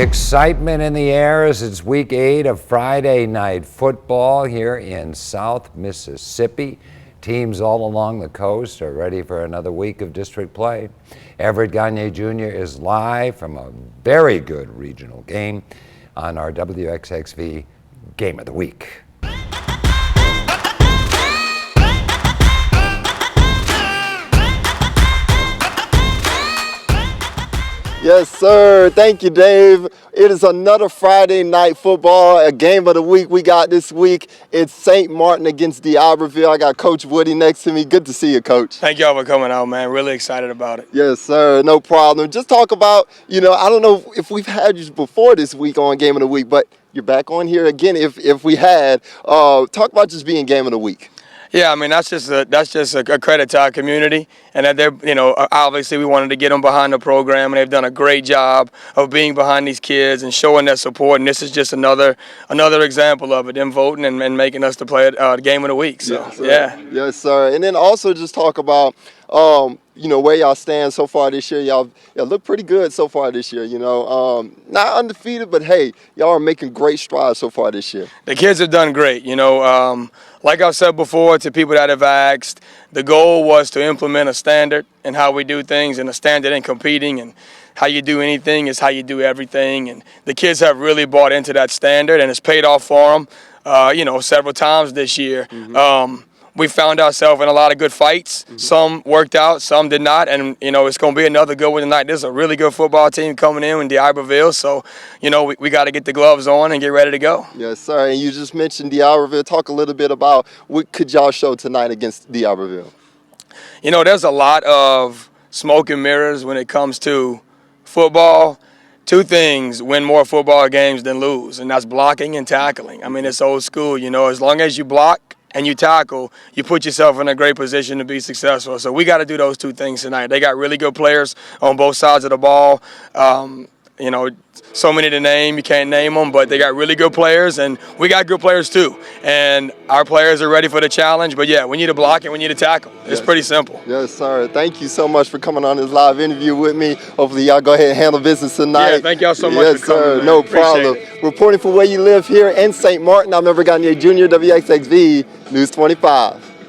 Excitement in the air as it's week 8 of Friday night football here in South Mississippi. Teams all along the coast are ready for another week of district play. Everett Ganier Jr. is live from a very good regional game on our WXXV Game of the Week. Yes, sir. Thank you, Dave. It is another Friday night football, a game of the week we got this week. It's St. Martin against D'Iberville. I got Coach Woody next to me. Good to see you, Coach. Thank y'all for coming out, man. Really excited about it. Yes, sir. No problem. Just talk about, I don't know if we've had you before this week on Game of the Week, but you're back on here again if we had. Talk about just being Game of the Week. Yeah, I mean, that's just a credit to our community, and that they're, obviously we wanted to get them behind the program, and they've done a great job of being behind these kids and showing their support. And this is just another example of it, them voting and making us to play the Game of the Week. So yes, sir. Yeah. Yes, sir. And then also just talk about where y'all stand so far this year. Y'all look pretty good so far this year. Not undefeated, but hey, y'all are making great strides so far this year. The kids have done great. Like I've said before to people that have asked, the goal was to implement a standard in how we do things, and a standard in competing, and how you do anything is how you do everything. And the kids have really bought into that standard, and it's paid off for them, several times this year. Mm-hmm. We found ourselves in a lot of good fights. Mm-hmm. Some worked out, some did not, and it's going to be another good one tonight. This is a really good football team coming in D'Iberville, so we got to get the gloves on and get ready to go. Yes, sir. And you just mentioned D'Iberville. Talk a little bit about what could y'all show tonight against D'Iberville. There's a lot of smoke and mirrors when it comes to football. Two things win more football games than lose, and that's blocking and tackling. I mean, it's old school. As long as you block and you tackle, you put yourself in a great position to be successful. So we got to do those two things tonight. They got really good players on both sides of the ball. So many to name, you can't name them, but they got really good players, and we got good players too. And our players are ready for the challenge, but yeah, we need to block and we need to tackle. It's pretty simple. Yes, sir. Thank you so much for coming on this live interview with me. Hopefully y'all go ahead and handle business tonight. Yeah, thank y'all so much for coming. Yes, sir. Man. No Appreciate problem. it. Reporting for where you live here in St. Martin, I'm Everett Ganier Jr., WXXV News 25.